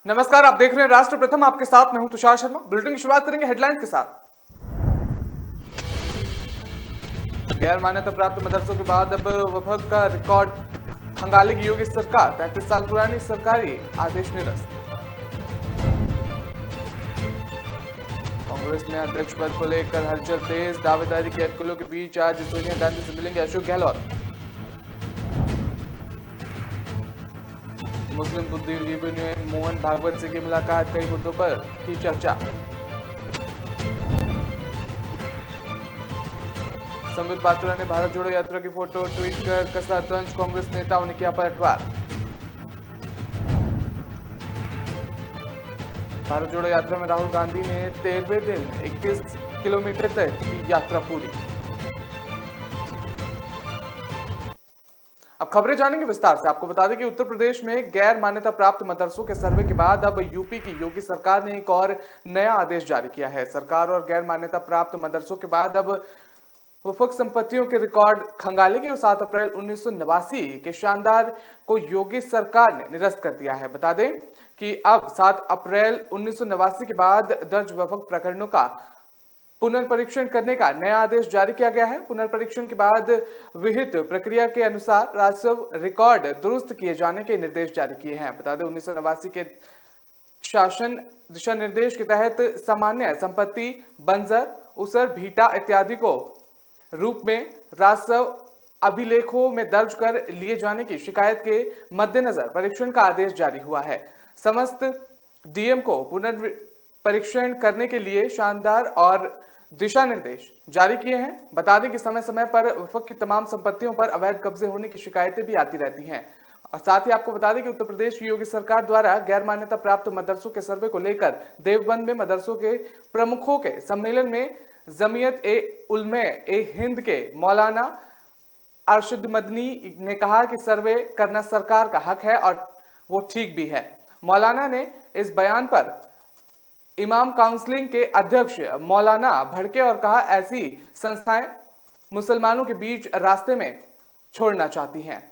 नमस्कार, आप देख रहे हैं राष्ट्र प्रथम। आपके साथ मैं हूं तुषार शर्मा। बुलेटिन की शुरुआत करेंगे हेडलाइंस के साथ। गैर मान्यता प्राप्त मदरसों के बाद अब वफाक का रिकॉर्ड खंगालेगी योगी सरकार। 35 साल पुरानी सरकारी आदेश निरस्त। कांग्रेस में अध्यक्ष पद को लेकर हलचल तेज। दावेदारी के अटकलों के बीच आज सोनिया गांधी से मिलेंगे अशोक गहलोत। मुस्लिम बुद्धिजीवी ने मोहन भागवत से की मुलाकात। कई मुद्दों पर की चर्चा। संबित पात्रा ने भारत जोड़ो यात्रा की फोटो ट्वीट कर कसा तंज। कांग्रेस नेताओं ने किया पलटवार। भारत जोड़ो यात्रा में राहुल गांधी ने 13वें दिन 21 किलोमीटर तक की यात्रा पूरी। अब खबरें जानेंगे विस्तार से। आपको बता दें कि उत्तर प्रदेश में गैर मान्यता प्राप्त मदरसों के सर्वे के बाद अब यूपी की योगी सरकार ने एक और नया आदेश जारी किया है। सरकार और गैर मान्यता प्राप्त मदरसों के बाद अब वफक संपत्तियों के रिकॉर्ड खंगालेगी और 7 अप्रैल 1989 के शानदार को योगी सरकार ने निरस्त कर दिया है। बता दें कि अब 7 अप्रैल 1989 के बाद दर्ज वफक प्रकरणों का पुनर्परीक्षण करने का नया आदेश जारी किया गया है। पुनर्परीक्षण के बाद विहित प्रक्रिया के अनुसार राजस्व रिकॉर्ड दुरुस्त किए जाने के निर्देश जारी किए हैं। बता दें 1989 के शासन दिशा निर्देश के तहत सामान्य संपत्ति बंजर उसर भीटा इत्यादि को रूप में राजस्व अभिलेखों में दर्ज कर लिए जाने की शिकायत के मद्देनजर परीक्षण का आदेश जारी हुआ है। समस्त डीएम को पुनर्परीक्षण करने के लिए शानदार और दिशा निर्देश जारी किए हैं। बता दें कि समय समय पर वफक की तमाम संपत्तियों पर अवैध कब्जे होने की शिकायतें भी आती रहती हैं। और साथ ही आपको बता दें कि उत्तर प्रदेश की योगी सरकार द्वारा गैर मान्यता प्राप्त मदरसों के सर्वे को लेकर देवबंद में मदरसों के प्रमुखों के सम्मेलन में जमीयत ए उलमे ए हिंद के मौलाना अरशद मदनी ने कहा कि सर्वे करना सरकार का हक है और वो ठीक भी है। मौलाना ने इस बयान पर इमाम काउंसिलिंग के अध्यक्ष मौलाना भड़के और कहा ऐसी संस्थाएं मुसलमानों के बीच रास्ते में छोड़ना चाहती हैं।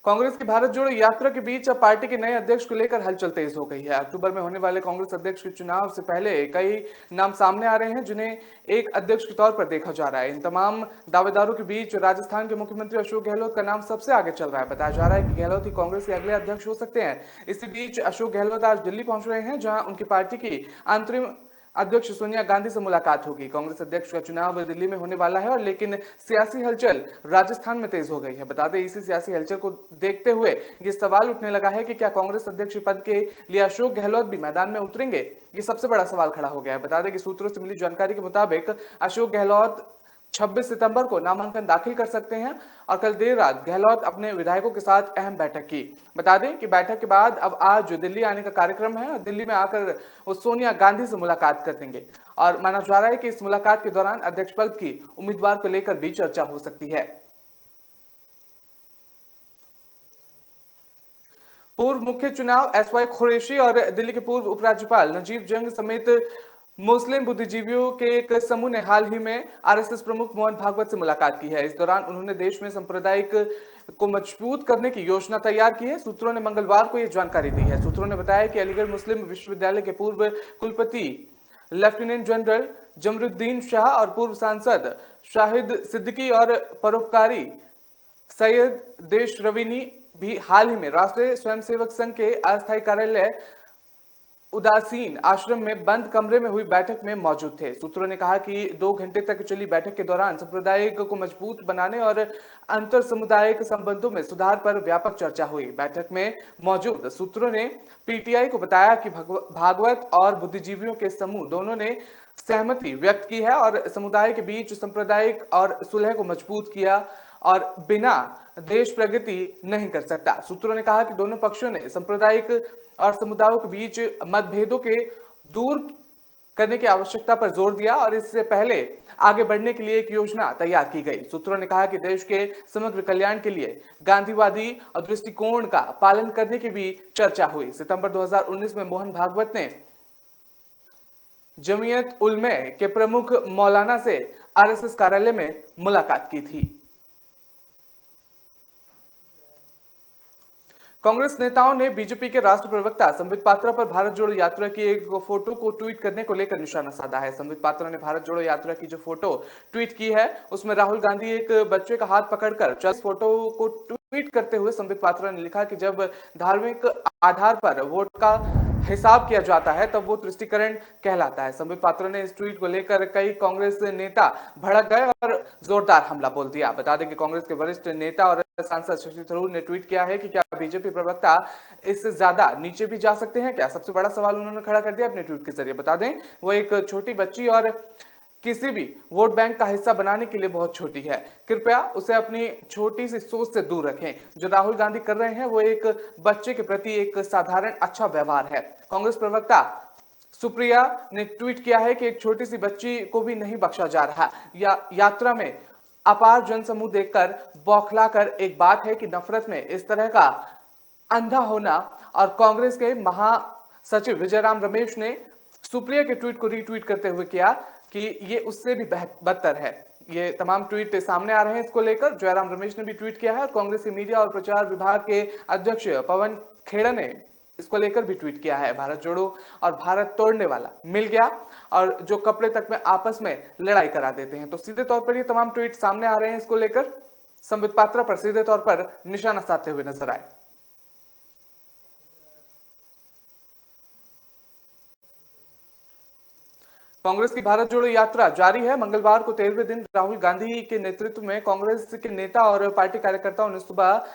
कांग्रेस की भारत जोड़ो यात्रा के बीच अब पार्टी के नए अध्यक्ष को लेकर हलचल तेज हो गई है। अक्टूबर में होने वाले कांग्रेस अध्यक्ष के चुनाव से पहले कई नाम सामने आ रहे हैं जिन्हें एक अध्यक्ष के तौर पर देखा जा रहा है। इन तमाम दावेदारों के बीच राजस्थान के मुख्यमंत्री अशोक गहलोत का नाम सबसे आगे चल रहा है। बताया जा रहा है कि गहलोत ही कांग्रेस के अगले अध्यक्ष हो सकते हैं। इसी बीच अशोक गहलोत आज दिल्ली पहुंच रहे हैं जहां उनकी पार्टी की अंतरिम अध्यक्ष सोनिया गांधी से मुलाकात होगी। कांग्रेस अध्यक्ष का चुनाव दिल्ली में होने वाला है और लेकिन सियासी हलचल राजस्थान में तेज हो गई है। बता दें इसी सियासी हलचल को देखते हुए ये सवाल उठने लगा है कि क्या कांग्रेस अध्यक्ष पद के लिए अशोक गहलोत भी मैदान में उतरेंगे। ये सबसे बड़ा सवाल खड़ा हो गया है। बता दें कि सूत्रों से मिली जानकारी के मुताबिक अशोक गहलोत 26 सितंबर को नामांकन दाखिल कर सकते हैं और कल देर रात गहलोत अपने विधायकों के साथ अहम बैठक की। बता दें कि बैठक के बाद अब आज दिल्ली आने का कार्यक्रम है और दिल्ली में आकर वो सोनिया गांधी से मुलाकात कर देंगे और माना जा रहा है कि इस मुलाकात के दौरान अध्यक्ष पद की उम्मीदवार को लेकर भी चर्चा हो सकती है। पूर्व मुख्य चुनाव एसवाई कुरैशी और दिल्ली के पूर्व उपराज्यपाल नजीब जंग समेत मुस्लिम बुद्धिजीवियों के एक समूह ने हाल ही में आरएसएस प्रमुख मोहन भागवत से मुलाकात की है। इस दौरान उन्होंने देश में सांप्रदायिक को मजबूत करने की योजना तैयार की है। सूत्रों ने मंगलवार को यह जानकारी दी है। सूत्रों ने बताया कि अलीगढ़ मुस्लिम विश्वविद्यालय के पूर्व कुलपति लेफ्टिनेंट जनरल जमरुद्दीन शाह और पूर्व सांसद शाहिद सिद्दीकी और परोपकारी सैयद देश रवीनी भी हाल ही में राष्ट्रीय स्वयंसेवक संघ के अस्थायी कार्यालय उदासीन आश्रम में बंद कमरे में हुई बैठक में मौजूद थे। सूत्रों ने कहा कि 2 घंटे तक चली बैठक के दौरान सांप्रदायिक को मजबूत बनाने और अंतर सामुदायिक संबंधों में सुधार पर व्यापक चर्चा हुई। बैठक में मौजूद सूत्रों ने पीटीआई को बताया कि भागवत और बुद्धिजीवियों के समूह दोनों ने सहमति व्यक्त की है और समुदाय के बीच सांप्रदायिक और सुलह को मजबूत किया और बिना देश प्रगति नहीं कर सकता। सूत्रों ने कहा कि दोनों पक्षों ने सांप्रदायिक और समुदायों के बीच मतभेदों के दूर करने की आवश्यकता पर जोर दिया और इससे पहले आगे बढ़ने के लिए एक योजना तैयार की गई। सूत्रों ने कहा कि देश के समग्र कल्याण के लिए गांधीवादी दृष्टिकोण का पालन करने की भी चर्चा हुई। सितंबर 2019 में मोहन भागवत ने जमीयत उलमा के प्रमुख मौलाना से आरएसएस कार्यालय में मुलाकात की थी। कांग्रेस नेताओं ने बीजेपी के राष्ट्रीय प्रवक्ता संबित पात्रा पर भारत जोड़ो यात्रा की एक फोटो को ट्वीट करने को लेकर निशाना साधा है। संबित पात्रा ने भारत जोड़ो यात्रा की जो फोटो ट्वीट की है उसमें राहुल गांधी एक बच्चे का हाथ पकड़कर चल फोटो को ट्वीट करते हुए संबित पात्रा ने लिखा कि जब धार्मिक आधार पर वोट का हिसाब किया जाता है तब वो तुष्टीकरण कहलाता है। संबित पात्रा ने इस ट्वीट को लेकर कई कांग्रेस नेता भड़क गए और जोरदार हमला बोल दिया। बता दें कि कांग्रेस के वरिष्ठ नेता और सांसद शशि थरूर ने ट्वीट किया है कि क्या बीजेपी प्रवक्ता इससे ज्यादा नीचे भी जा सकते हैं क्या? सबसे बड़ा सवाल उन्होंने खड़ा कर दिया अपने ट्वीट के जरिए। बता दें वो एक छोटी बच्ची और किसी भी वोट बैंक का हिस्सा बनाने के लिए बहुत छोटी है। कृपया उसे अपनी छोटी सी सोच से दूर रखें। जो राहुल गांधी कर रहे हैं वो एक बच्चे के प्रति एक साधारण अच्छा व्यवहार है। कांग्रेस प्रवक्ता सुप्रिया ने ट्वीट किया है कि एक छोटी सी बच्ची को भी नहीं बख्शा जा रहा। यात्रा में अपार जनसमूह देखकर बौखलाकर एक बात है कि नफरत में इस तरह का अंधा होना। और कांग्रेस के महासचिव विजयराम रमेश ने सुप्रिया के ट्वीट को रीट्वीट करते हुए किया कि ये उससे भी बदतर है। ये तमाम ट्वीट सामने आ रहे हैं इसको लेकर। जयराम रमेश ने भी ट्वीट किया है और कांग्रेस के मीडिया और प्रचार विभाग के अध्यक्ष पवन खेड़ा ने इसको लेकर भी ट्वीट किया है। भारत जोड़ो और भारत तोड़ने वाला मिल गया और जो कपड़े तक में आपस में लड़ाई करा देते हैं। तो सीधे तौर पर ये तमाम ट्वीट सामने आ रहे हैं इसको लेकर। संबित पात्रा पर सीधे तौर पर निशाना साधते हुए नजर आए। कांग्रेस की भारत जोड़ो यात्रा जारी है। मंगलवार को 13वें दिन राहुल गांधी के नेतृत्व में कांग्रेस के नेता और पार्टी कार्यकर्ताओं ने सुबह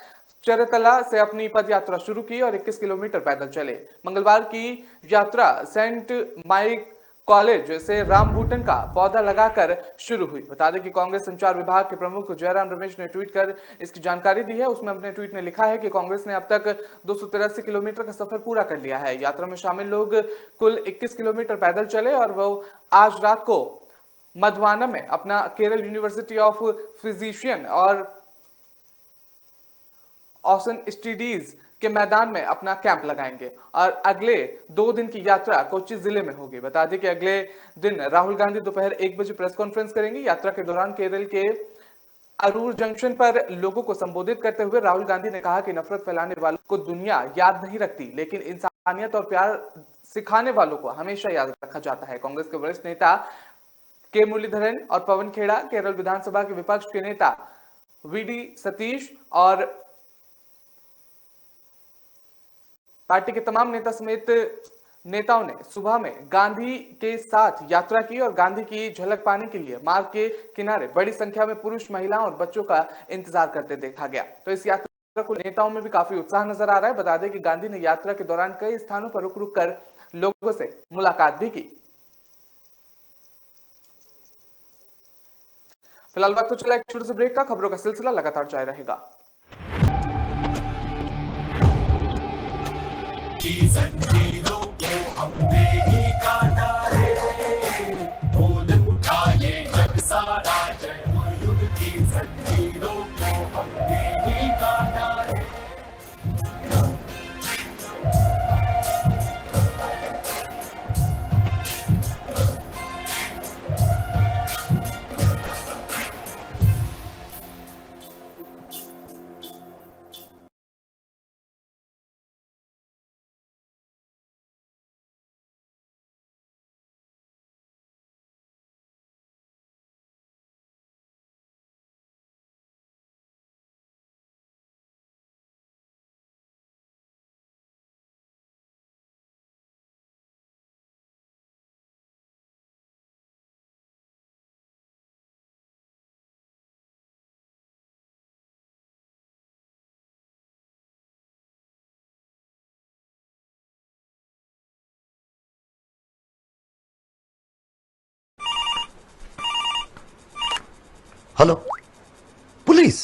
चरतला से अपनी पद यात्रा शुरू की और 21 किलोमीटर पैदल चले। मंगलवार की यात्रा सेंट माइक कॉलेज से रामबूटन का पौधा लगाकर शुरू हुई। बता दें कि कांग्रेस संचार विभाग के प्रमुख जयराम रमेश ने ट्वीट कर इसकी जानकारी दी है। उसमें अपने ट्वीट में लिखा है कि कांग्रेस ने अब तक 283 किलोमीटर का सफर पूरा कर लिया है। यात्रा में शामिल लोग कुल 21 किलोमीटर पैदल चले और वो आज रात को मधवाना में अपना केरल यूनिवर्सिटी ऑफ फिजिशियन और ऑसन स्टडीज के मैदान में अपना कैंप लगाएंगे और अगले 2 दिन की यात्रा कोच्चि जिले में होगी। बता दें कि अगले दिन राहुल गांधी दोपहर 1 बजे प्रेस कॉन्फ्रेंस करेंगे। यात्रा के दौरान केरल के अरूर जंक्शन पर लोगों को संबोधित करते हुए राहुल गांधी ने कहा कि नफरत फैलाने वालों को दुनिया याद नहीं रखती, लेकिन इंसानियत और प्यार सिखाने वालों को हमेशा याद रखा जाता है। कांग्रेस के वरिष्ठ नेता के मुरलीधरन और पवन खेड़ा, केरल विधानसभा के विपक्ष के नेता वीडी सतीश और पार्टी के तमाम नेता समेत नेताओं ने सुबह में गांधी के साथ यात्रा की और गांधी की झलक पाने के लिए मार्ग के किनारे बड़ी संख्या में पुरुष, महिलाओं और बच्चों का इंतजार करते देखा गया। तो इस यात्रा को नेताओं में भी काफी उत्साह नजर आ रहा है। बता दें कि गांधी ने यात्रा के दौरान कई स्थानों पर रुक रुक कर लोगों से मुलाकात भी की। फिलहाल वक्त तो चला एक छोटे से ब्रेक का। खबरों का सिलसिला लगातार जारी रहेगा। जंजीरों को हमने ही काटा है, बोल उठा ये जग सारा, जय मयूर की जंजीरों को हमने ही काटा है। हेलो, पुलिस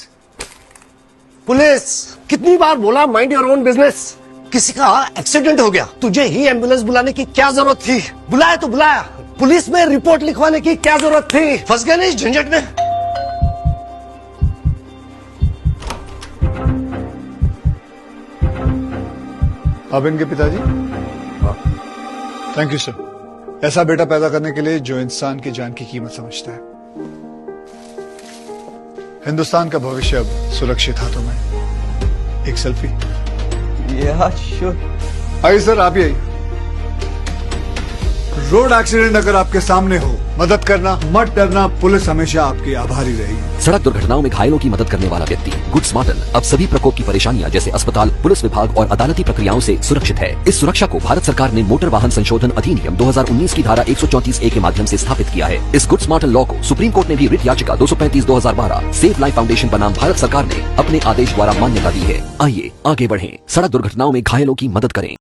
पुलिस कितनी बार बोला माइंड योर ओन बिजनेस। किसी का एक्सीडेंट हो गया, तुझे ही एम्बुलेंस बुलाने की क्या जरूरत थी? बुलाया तो बुलाया, पुलिस में रिपोर्ट लिखवाने की क्या जरूरत थी? फंस गए ना इस झंझट में। आप इनके पिताजी? Thank you sir. ऐसा बेटा पैदा करने के लिए जो इंसान की जान की कीमत समझता है। हिंदुस्तान का भविष्य अब सुरक्षित हाथों में। एक सेल्फी। श्योर। आइए सर, आप ही आइए। रोड एक्सीडेंट अगर आपके सामने हो, मदद करना, मत डरना, पुलिस हमेशा आपकी आभारी रहेगी। सड़क दुर्घटनाओं में घायलों की मदद करने वाला व्यक्ति गुड स्मार्टन अब सभी प्रकोप की परेशानियां जैसे अस्पताल, पुलिस विभाग और अदालती प्रक्रियाओं से सुरक्षित है। इस सुरक्षा को भारत सरकार ने मोटर वाहन संशोधन अधिनियम 2019 की धारा 134A के माध्यम से स्थापित किया है। इस गुड स्मार्टन लॉ को सुप्रीम कोर्ट ने भी रिट याचिका 235/2012 सेफ लाइफ फाउंडेशन बनाम भारत सरकार ने अपने आदेश द्वारा मान्यता दी है। आइए आगे बढ़ें, सड़क दुर्घटनाओं में घायलों की मदद करें।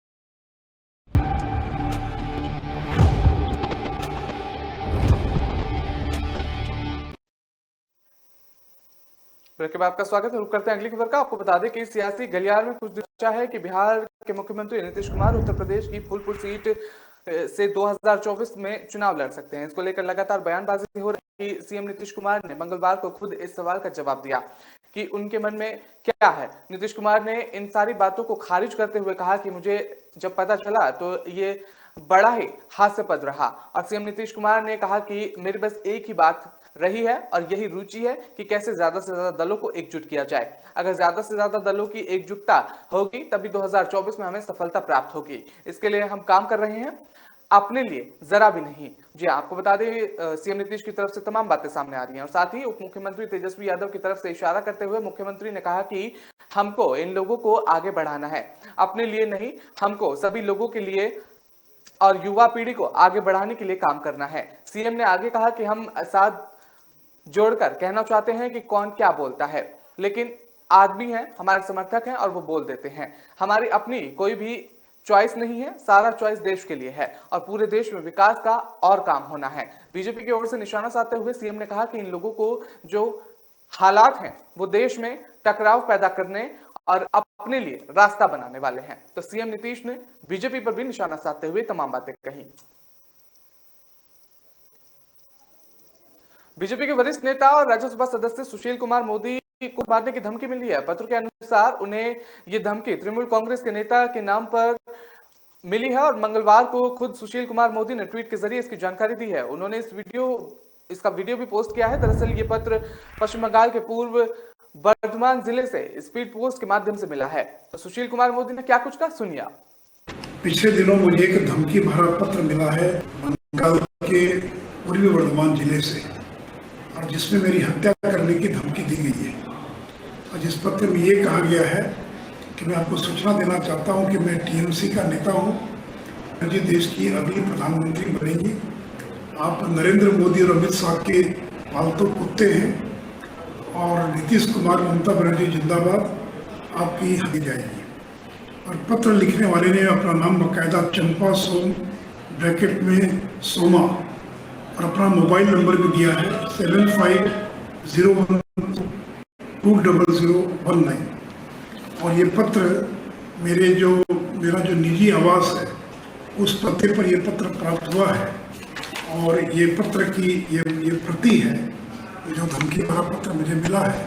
ब्रेक के बाद आपका स्वागत है। रुक करते हैं अगली खबर का। आपको बता दें कि सियासी गलियार में कुछ दिशा है कि बिहार के मुख्यमंत्री नीतीश कुमार उत्तर प्रदेश की फूलपुर सीट से 2024 में चुनाव लड़ सकते हैं। इसको लेकर लगातार बयानबाजी हो रही है। सीएम नीतीश कुमार ने मंगलवार को खुद इस सवाल का जवाब दिया कि उनके मन में क्या है। नीतीश कुमार ने इन सारी बातों को खारिज करते हुए कहा कि मुझे जब पता चला तो ये बड़ा ही हास्यास्पद रहा। और सीएम नीतीश कुमार ने कहा कि मेरी बस एक ही बात रही है और यही रुचि है कि कैसे ज्यादा से ज्यादा दलों को एकजुट किया जाए। अगर ज्यादा से ज्यादा दलों की एकजुटता होगी तभी 2024 में हमें सफलता प्राप्त होगी। इसके लिए हम काम कर रहे हैं, अपने लिए जरा भी नहीं। जी आपको बता दें सीएम नीतीश की तरफ से तमाम बातें सामने आ रही हैं। और साथ ही उप मुख्यमंत्री तेजस्वी यादव की तरफ से इशारा करते हुए मुख्यमंत्री ने कहा कि हमको इन लोगों को आगे बढ़ाना है, अपने लिए नहीं, हमको सभी लोगों के लिए और युवा पीढ़ी को आगे बढ़ाने के लिए काम करना है। सीएम ने आगे कहा कि हम साथ जोड़कर कहना चाहते हैं कि कौन क्या बोलता है, लेकिन आदमी हैं, हमारे समर्थक हैं और वो बोल देते हैं। हमारी अपनी कोई भी चॉइस नहीं है, सारा चॉइस देश के लिए है और पूरे देश में विकास का और काम होना है। बीजेपी की ओर से निशाना साधते हुए सीएम ने कहा कि इन लोगों को जो हालात हैं वो देश में टकराव पैदा करने और अपने लिए रास्ता बनाने वाले हैं। तो सीएम नीतीश ने बीजेपी पर भी निशाना साधते हुए तमाम बातें कही। बीजेपी के वरिष्ठ नेता और राज्यसभा सदस्य सुशील कुमार मोदी को मारने की धमकी मिली है। पत्र के अनुसार उन्हें यह धमकी तृणमूल कांग्रेस के नेता के नाम पर मिली है और मंगलवार को खुद सुशील कुमार मोदी ने ट्वीट के जरिए इसकी जानकारी दी है। उन्होंने इसका वीडियो भी पोस्ट किया है। दरअसल ये पत्र पश्चिम बंगाल के पूर्व बर्धमान जिले से स्पीड पोस्ट के माध्यम से मिला है। तो सुशील कुमार मोदी ने क्या कुछ कहा, सुनिए। पिछले दिनों मुझे एक धमकी भरा पत्र मिला है बंगाल के पूर्वी बर्धमान जिले से, और जिसमें मेरी हत्या करने की धमकी दी गई है। और जिस पत्र में ये कहा गया है कि मैं आपको सूचना देना चाहता हूं कि मैं टीएमसी का नेता हूं, मुझे देश की अगली प्रधानमंत्री बनेगी। आप नरेंद्र मोदी और अमित शाह के पालतू कुत्ते हैं और नीतीश कुमार, ममता बनर्जी जिंदाबाद, आपकी हदी जाएगी। और पत्र लिखने वाले ने अपना नाम बाकायदा चंपा सोम ब्रैकेट में सोमा और अपना मोबाइल नंबर भी दिया है 7501200019। और ये पत्र मेरा जो निजी आवास है उस पते पर यह पत्र प्राप्त हुआ है। और ये पत्र की ये प्रति है, जो धमकी भरा पत्र मुझे मिला है।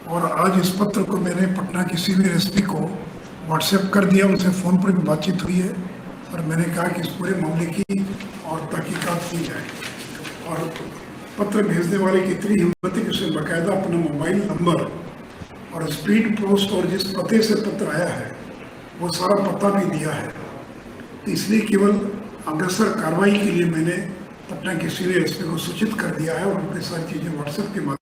और आज इस पत्र को मैंने पटना की सीनियर एसपी को व्हाट्सएप कर दिया, उनसे फ़ोन पर भी बातचीत हुई है और मैंने कहा कि इस पूरे मामले की और तहकीकात की जाए। और पत्र भेजने वाले की इतनी हिम्मत है कि उसने बाकायदा अपना मोबाइल नंबर और स्पीड पोस्ट और जिस पते से पत्र आया है वो सारा पता भी दिया है। तो इसलिए केवल अग्रसर कार्रवाई के लिए मैंने पटना के सीनियर एसपी को सूचित कर दिया है और उनकी सारी चीज़ें व्हाट्सएप के माध्यम।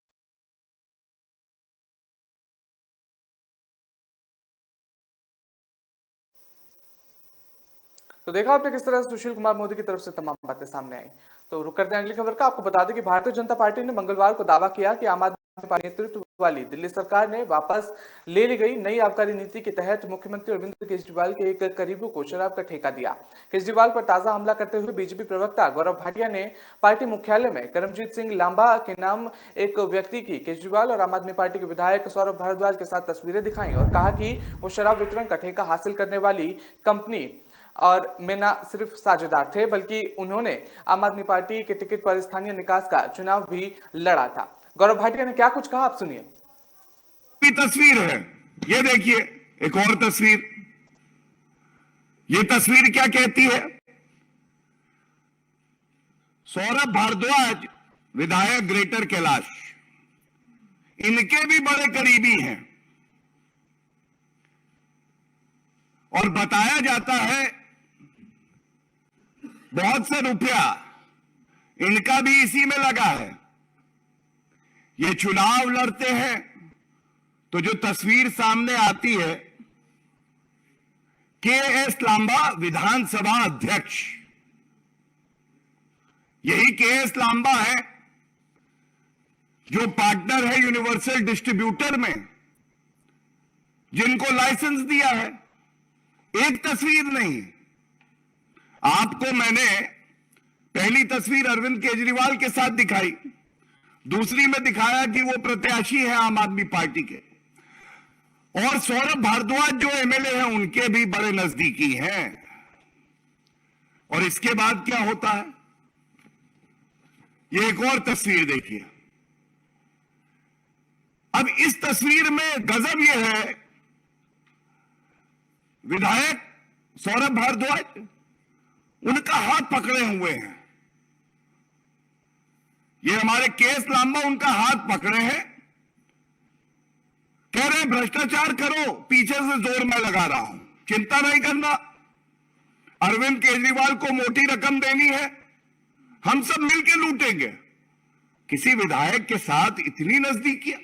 तो देखा आपने किस तरह से सुशील कुमार मोदी की तरफ से तमाम बातें सामने आई। तो रुक करते हैं अगली खबर का। आपको बता दें कि भारतीय जनता पार्टी ने मंगलवार को दावा किया कि आम आदमी पार्टी नेतृत्व वाली दिल्ली सरकार ने वापस ले ली गई नई आबकारी नीति के तहत मुख्यमंत्री अरविंद केजरीवाल के एक करीबी को शराब का ठेका दिया। केजरीवाल पर ताजा हमला करते हुए बीजेपी प्रवक्ता गौरव भाटिया ने पार्टी मुख्यालय में करमजीत सिंह लांबा के नाम एक व्यक्ति की केजरीवाल और आम आदमी पार्टी के विधायक सौरभ भारद्वाज के साथ तस्वीरें दिखाई और कहा कि वो शराब वितरण का ठेका हासिल करने वाली कंपनी और में न सिर्फ साझेदार थे बल्कि उन्होंने आम आदमी पार्टी के टिकट पर स्थानीय निकास का चुनाव भी लड़ा था। गौरव भाटिया ने क्या कुछ कहा, आप सुनिए। तस्वीर है, ये देखिए एक और तस्वीर। ये तस्वीर क्या कहती है? सौरभ भारद्वाज विधायक ग्रेटर कैलाश, इनके भी बड़े करीबी हैं और बताया जाता है बहुत से रुपया इनका भी इसी में लगा है। ये चुनाव लड़ते हैं तो जो तस्वीर सामने आती है, के.एस. लांबा विधानसभा अध्यक्ष, यही के.एस. लांबा है जो पार्टनर है यूनिवर्सल डिस्ट्रीब्यूटर में, जिनको लाइसेंस दिया है। एक तस्वीर नहीं, आपको मैंने पहली तस्वीर अरविंद केजरीवाल के साथ दिखाई, दूसरी में दिखाया कि वो प्रत्याशी है आम आदमी पार्टी के, और सौरभ भारद्वाज जो एमएलए हैं उनके भी बड़े नजदीकी हैं। और इसके बाद क्या होता है, ये एक और तस्वीर देखिए। अब इस तस्वीर में गजब यह है, विधायक सौरभ भारद्वाज उनका हाथ पकड़े हुए हैं। ये हमारे के.एस. लांबा उनका हाथ पकड़े हैं, कह रहे हैं भ्रष्टाचार करो, पीछे से जोर मैं लगा रहा हूं, चिंता नहीं करना, अरविंद केजरीवाल को मोटी रकम देनी है, हम सब मिलकर लूटेंगे। किसी विधायक के साथ इतनी नजदीकियां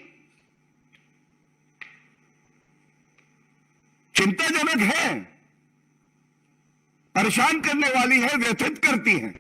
चिंताजनक है, परेशान करने वाली है, व्यथित करती हैं।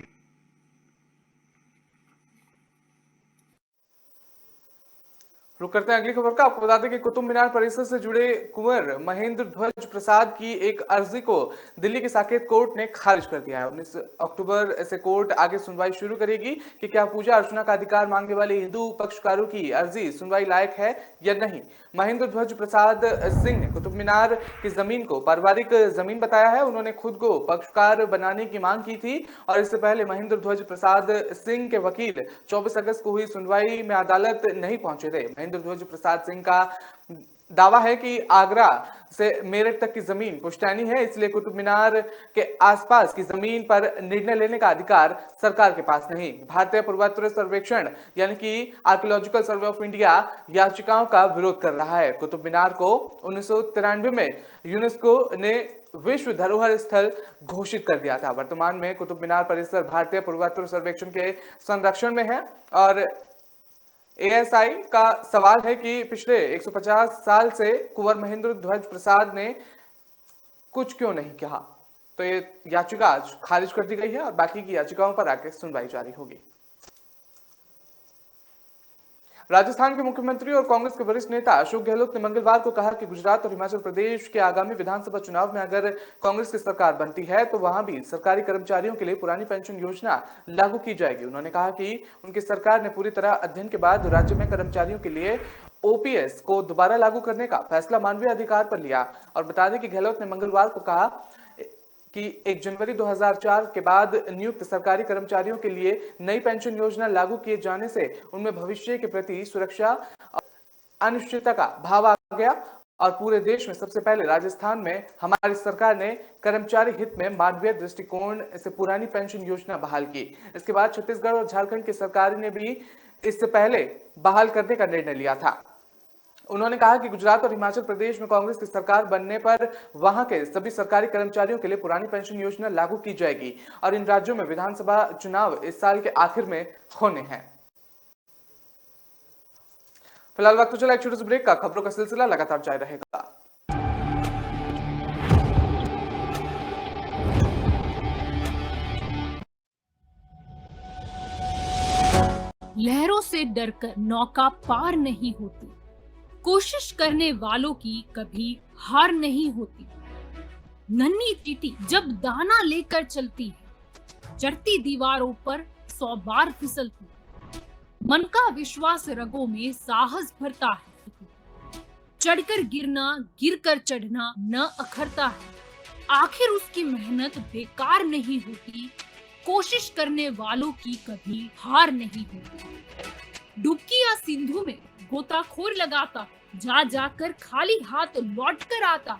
रुक करते हैं अगली खबर का। आपको बता दें कि कुतुब मीनार परिसर से जुड़े कुंवर महेंद्र ध्वज प्रसाद की एक अर्जी को दिल्ली की साकेत कोर्ट ने खारिज कर दिया है। 19 अक्टूबर से कोर्ट आगे सुनवाई शुरू करेगी कि क्या पूजा अर्चना का अधिकार मांगने वाले हिंदू पक्षकारों की अर्जी सुनवाई लायक है या नहीं। महेंद्र ध्वज प्रसाद सिंह ने कुतुब मीनार की जमीन को पारिवारिक जमीन बताया है। उन्होंने खुद को पक्षकार बनाने की मांग की थी और इससे पहले महेंद्र ध्वज प्रसाद सिंह के वकील 24 अगस्त को हुई सुनवाई में अदालत नहीं पहुंचे थे। महेंद्र ध्वज प्रसाद सिंह का दावा है कि आगरा से मेरठ तक की जमीन पुश्तैनी है, इसलिए कुतुब मीनार के आसपास की जमीन पर निर्णय लेने का अधिकार सरकार के पास नहीं। भारतीय पुरातत्व सर्वेक्षण यानी कि आर्कियोलॉजिकल सर्वे ऑफ इंडिया याचिकाओं का विरोध कर रहा है। कुतुब मीनार को 1993 में यूनेस्को ने विश्व धरोहर स्थल घोषित कर दिया था। वर्तमान में कुतुब मीनार परिसर भारतीय पुरातत्व सर्वेक्षण के संरक्षण में है और एएसआई का सवाल है कि पिछले 150 साल से कुंवर महेंद्र ध्वज प्रसाद ने कुछ क्यों नहीं कहा। तो ये याचिका आज खारिज कर दी गई है और बाकी की याचिकाओं पर आगे सुनवाई जारी होगी। राजस्थान के मुख्यमंत्री और कांग्रेस के वरिष्ठ नेता अशोक गहलोत ने मंगलवार को कहा कि गुजरात और हिमाचल प्रदेश के आगामी विधानसभा चुनाव में अगर कांग्रेस की सरकार बनती है तो वहां भी सरकारी कर्मचारियों के लिए पुरानी पेंशन योजना लागू की जाएगी। उन्होंने कहा कि उनकी सरकार ने पूरी तरह अध्ययन के बाद राज्य में कर्मचारियों के लिए ओपीएस को दोबारा लागू करने का फैसला मानवीय अधिकार पर लिया। और बता दें कि गहलोत ने मंगलवार को कहा कि 1 जनवरी 2004 के बाद नियुक्त सरकारी कर्मचारियों के लिए नई पेंशन योजना लागू किए जाने से उनमें भविष्य के प्रति सुरक्षा और अनिश्चितता का भाव आ गया और पूरे देश में सबसे पहले राजस्थान में हमारी सरकार ने कर्मचारी हित में मानवीय दृष्टिकोण से पुरानी पेंशन योजना बहाल की। इसके बाद छत्तीसगढ़ और झारखंड की सरकार ने भी इससे पहले बहाल करने का निर्णय लिया था। उन्होंने कहा कि गुजरात और हिमाचल प्रदेश में कांग्रेस की सरकार बनने पर वहां के सभी सरकारी कर्मचारियों के लिए पुरानी पेंशन योजना लागू की जाएगी और इन राज्यों में विधानसभा चुनाव इस साल के आखिर में होने हैं। फिलहाल वक्त चला एक छोटे से ब्रेक का। खबरों का सिलसिला लगातार जारी रहेगा। लहरों से डरकर नौका पार नहीं होती, कोशिश करने वालों की कभी हार नहीं होती। नन्ही चींटी जब दाना लेकर चलती है, चढ़ती दीवारों पर 100 बार फिसलती है। मन का विश्वास रगों में साहस भरता है। चढ़कर गिरना, गिरकर चढ़ना न अखरता है। आखिर उसकी मेहनत बेकार नहीं होती, कोशिश करने वालों की कभी हार नहीं होती। डुबकी या सिंधु में गोताखोर लगाता, जा जाकर खाली हाथ लौट कर आता।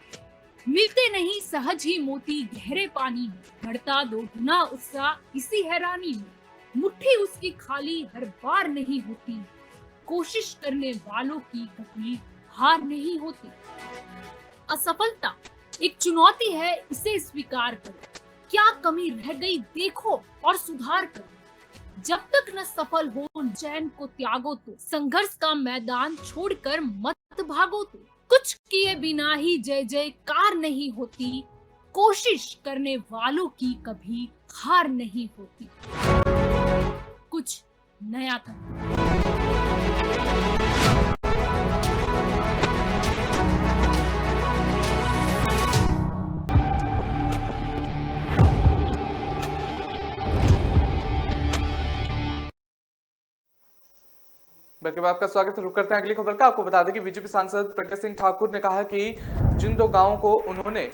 मिलते नहीं सहज ही मोती गहरे पानी में, बढ़ता दोगुना उत्साह इसी हैरानी में। मुट्ठी उसकी खाली हर बार नहीं होती, कोशिश करने वालों की कभी हार नहीं होती। असफलता एक चुनौती है, इसे स्वीकार करो। क्या कमी रह गई देखो और सुधार करो। जब तक न सफल हो चैन को त्यागो तो, संघर्ष का मैदान छोड़कर मत भागो तो। कुछ किए बिना ही जय जयकार नहीं होती, कोशिश करने वालों की कभी हार नहीं होती। कुछ नया करो। बल्कि आपका स्वागत है। रुक करते हैं अगली खबर का। आपको बता दें कि बीजेपी सांसद प्रज्ञा सिंह ठाकुर ने कहा कि जिन 2 गांवों को उन्होंने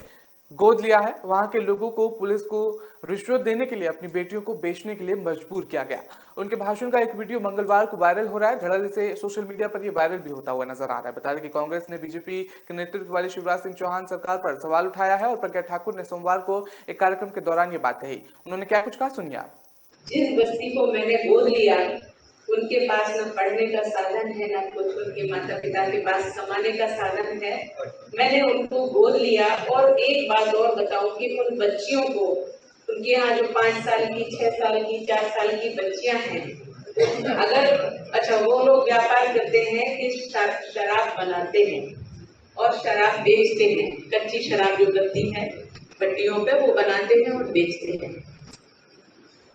गोद लिया है, वहां के लोगों को पुलिस को रिश्वत देने के लिए अपनी बेटियों को बेचने के लिए मजबूर किया गया। उनके भाषण का एक वीडियो मंगलवार को वायरल हो रहा है। धड़ल्ले से सोशल मीडिया पर यह वायरल भी होता हुआ नजर आ रहा है। बता दें कि कांग्रेस ने बीजेपी के नेतृत्व वाली शिवराज सिंह चौहान सरकार पर सवाल उठाया है और प्रज्ञा ठाकुर ने सोमवार को एक कार्यक्रम के दौरान ये बात कही। उन्होंने क्या कुछ कहा, सुनिए आप। जिस बस्ती को मैंने गोद लिया, उनके पास न पढ़ने का साधन है, न कुछ उनके माता पिता के पास कमाने का साधन है। मैंने उनको गोद लिया। और एक बात और बताऊं कि उन बच्चियों को, उनके यहाँ जो 5 साल की, 6 साल की, 4 साल की बच्चियां हैं, अगर वो लोग व्यापार करते हैं कि शराब बनाते हैं और शराब बेचते हैं। कच्ची शराब जो बनती है भट्टियों पे, वो बनाते हैं और बेचते हैं।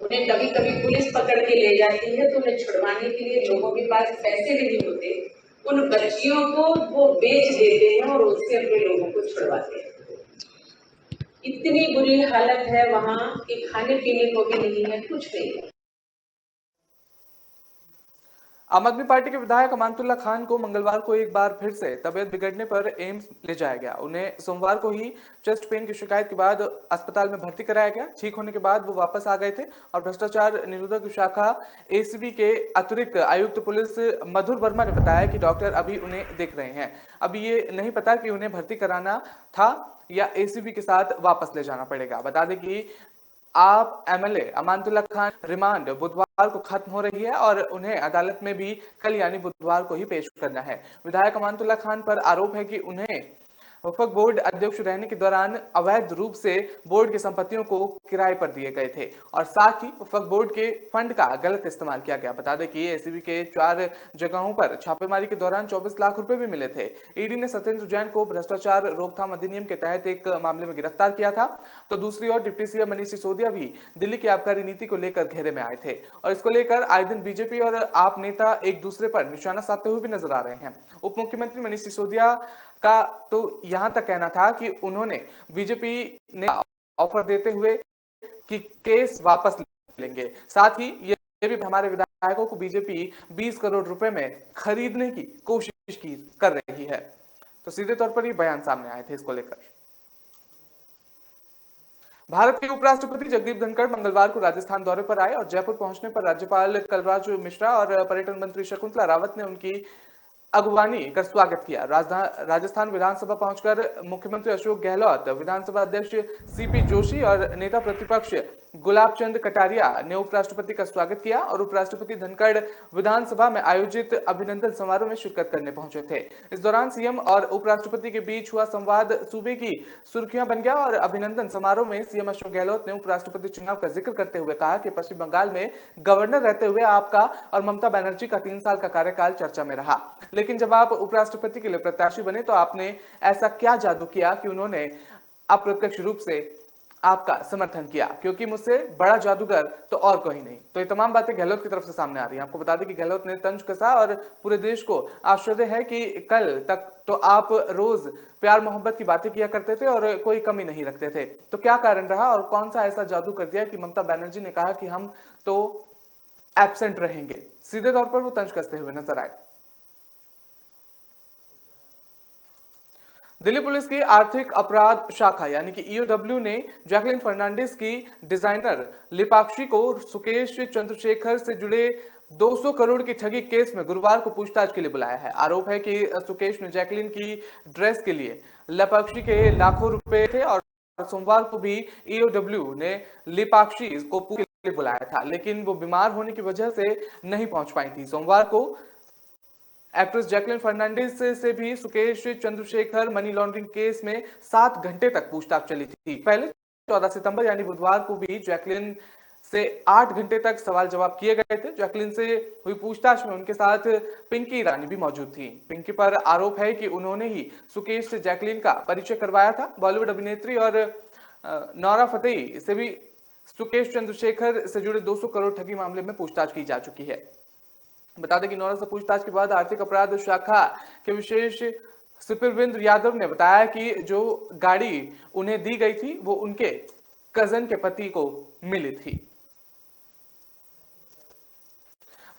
उन्हें कभी कभी पुलिस पकड़ के ले जाती है तो उन्हें छुड़वाने के लिए लोगों के पास पैसे नहीं होते। उन बच्चियों को वो बेच देते हैं और उससे अपने लोगों को छुड़वाते हैं। इतनी बुरी हालत है वहां कि खाने पीने को भी नहीं है, कुछ नहीं है। आम आदमी पार्टी के विधायक अमानतुल्लाह खान को मंगलवार को एक बार फिर से तबियत बिगड़ने पर एम्स ले जाया गया। उन्हें सोमवार को ही चेस्ट पेन की शिकायत के बाद अस्पताल में भर्ती कराया गया। ठीक होने के बाद वो वापस आ गए थे और भ्रष्टाचार निरोधक शाखा एसीबी के अतिरिक्त आयुक्त पुलिस मधुर वर्मा ने बताया कि डॉक्टर अभी उन्हें देख रहे हैं। अभी ये नहीं पता कि उन्हें भर्ती कराना था या एसीबी के साथ वापस ले जाना पड़ेगा। बता दें कि आप एमएलए अमानतुल्लाह खान रिमांड बुधवार को खत्म हो रही है और उन्हें अदालत में भी कल यानी बुधवार को ही पेश करना है। विधायक अमानतुल्लाह खान पर आरोप है कि उन्हें वक्फ बोर्ड अध्यक्ष रहने के दौरान अवैध रूप से बोर्ड की संपत्तियों को किराए पर दिए गए थे और साथ ही वक्फ बोर्ड के फंड का गलत इस्तेमाल किया गया। बता दें कि एसीबी के 4 जगहों पर छापेमारी के दौरान 24 लाख रुपए भी मिले थे। ईडी ने सत्येंद्र जैन को भ्रष्टाचार रोकथाम अधिनियम के तहत एक मामले में गिरफ्तार किया था, तो दूसरी ओर डिप्टी सीएम मनीष सिसोदिया भी दिल्ली की आबकारी नीति को लेकर घेरे में आए थे और इसको लेकर आए दिन बीजेपी और आप नेता एक दूसरे पर निशाना साधते हुए भी नजर आ रहे हैं। उप मुख्यमंत्री मनीष सिसोदिया का तो यहां तक कहना था कि उन्होंने बीजेपी ने ऑफर देते हुए कि केस वापस लेंगे। साथ ही ये भी हमारे विधायकों को बीजेपी 20 करोड़ रुपए में खरीदने की कोशिश कर रही है। तो सीधे तौर पर ये बयान सामने आए थे इसको लेकर। भारत के उपराष्ट्रपति जगदीप धनखड़ मंगलवार को राजस्थान दौरे पर आए और जयपुर पहुंचने पर राज्यपाल कलराज मिश्रा और पर्यटन मंत्री शकुंतला रावत ने उनकी अगवानी कर स्वागत किया। राजस्थान विधानसभा पहुंचकर मुख्यमंत्री अशोक गहलोत, विधानसभा अध्यक्ष सीपी जोशी और नेता प्रतिपक्ष गुलाब चंद कटारिया ने उपराष्ट्रपति का स्वागत किया और उपराष्ट्रपति धनखड़ विधानसभा में आयोजित अभिनंदन समारोह में शिरकत करने पहुंचे थे। इस दौरान सीएम और उपराष्ट्रपति के बीच हुआ संवाद सूबे की सुर्खियां बन गया और अभिनंदन समारोह में सीएम अशोक गहलोत ने उपराष्ट्रपति चुनाव का जिक्र करते हुए कहा कि पश्चिम बंगाल में गवर्नर रहते हुए आपका और ममता बनर्जी का 3 साल का कार्यकाल चर्चा में रहा, लेकिन जब आप उपराष्ट्रपति के लिए प्रत्याशी बने तो आपने ऐसा क्या जादू किया कि उन्होंने अप्रत्यक्ष रूप से आपका समर्थन किया, क्योंकि मुझसे बड़ा जादूगर तो और कोई नहीं। तो ये तमाम बातें गहलोत की तरफ से सामने आ रही हैं। आपको बता दें कि गहलोत ने तंज कसा और पूरे देश को आश्चर्य है कि कल तक तो आप रोज प्यार मोहब्बत की बातें किया करते थे और कोई कमी नहीं रखते थे, तो क्या कारण रहा और कौन सा ऐसा जादू कर दिया कि ममता बनर्जी ने कहा कि हम तो एब्सेंट रहेंगे। सीधे तौर पर वो तंज कसते हुए नजर आए। दिल्ली पुलिस की आर्थिक अपराध शाखा यानी कि ईओडब्ल्यू ने जैकलिन फर्नांडिस की डिजाइनर लिपाक्षी को सुकेश चंद्रशेखर से जुड़े 200 करोड़ की ठगी केस में गुरुवार को पूछताछ के लिए बुलाया है। आरोप है कि सुकेश ने जैकलिन की ड्रेस के लिए लिपाक्षी के लाखों रुपए थे और सोमवार को भी ईओडब्ल्यू ने लिपाक्षी को पूछने के लिए बुलाया था, लेकिन वो बीमार होने की वजह से नहीं पहुंच पाई थी। सोमवार को एक्ट्रेस जैकलिन फर्नांडिस से भी Sukesh Chandrashekhar money laundering case में 7 घंटे तक पूछताछ चली थी। पहले 14 सितंबर यानी बुधवार को भी जैकलिन से 8 घंटे तक सवाल जवाब किए गए थे। जैकलिन से हुई पूछताछ में उनके साथ पिंकी ईरानी भी मौजूद थी। पिंकी पर आरोप है कि उन्होंने ही सुकेश से जैकलिन का परिचय करवाया था। बॉलीवुड अभिनेत्री और नौरा फतेही से भी सुकेश चंद्रशेखर से जुड़े 200 करोड़ ठगी मामले में पूछताछ की जा चुकी है। बता दें कि नौरा से पूछताछ के बाद आर्थिक अपराध शाखा के विशेष सुपरविंद्र यादव ने बताया कि जो गाड़ी उन्हें दी गई थी वो उनके कजन के पति को मिली थी।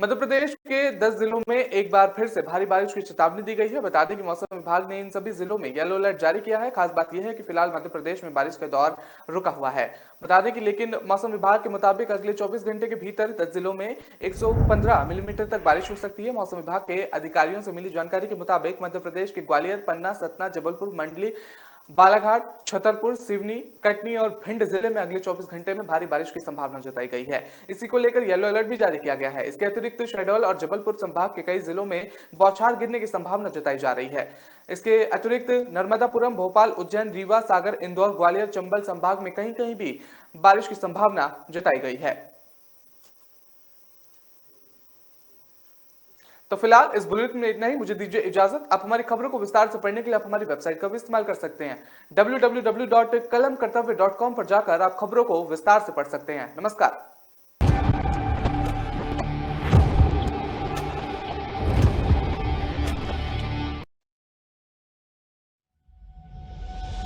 मध्य प्रदेश के 10 जिलों में एक बार फिर से भारी बारिश की चेतावनी दी गई है। बता दें कि मौसम विभाग ने इन सभी जिलों में येलो अलर्ट जारी किया है। खास बात यह है कि फिलहाल मध्य प्रदेश में बारिश का दौर रुका हुआ है। बता दें कि लेकिन मौसम विभाग के मुताबिक अगले 24 घंटे के भीतर 10 जिलों में 115 मिलीमीटर तक बारिश हो सकती है। मौसम विभाग के अधिकारियों से मिली जानकारी के मुताबिक मध्य प्रदेश के ग्वालियर, पन्ना, सतना, जबलपुर, मंडली, बालाघाट, छतरपुर, सिवनी, कटनी और भिंड जिले में अगले 24 घंटे में भारी बारिश की संभावना जताई गई है। इसी को लेकर येलो अलर्ट भी जारी किया गया है। इसके अतिरिक्त शहडोल और जबलपुर संभाग के कई जिलों में बौछार गिरने की संभावना जताई जा रही है। इसके अतिरिक्त नर्मदापुरम, भोपाल, उज्जैन, रीवा, सागर, इंदौर, ग्वालियर, चंबल संभाग में कहीं कहीं भी बारिश की संभावना जताई गई है। तो फिलहाल इस बुलेटिन में इतना ही। मुझे दीजिए इजाजत। आप हमारी खबरों को विस्तार से पढ़ने के लिए आप हमारी वेबसाइट का भी इस्तेमाल कर सकते हैं। www.kalamkartavya.com पर जाकर आप खबरों को विस्तार से पढ़ सकते हैं। नमस्कार।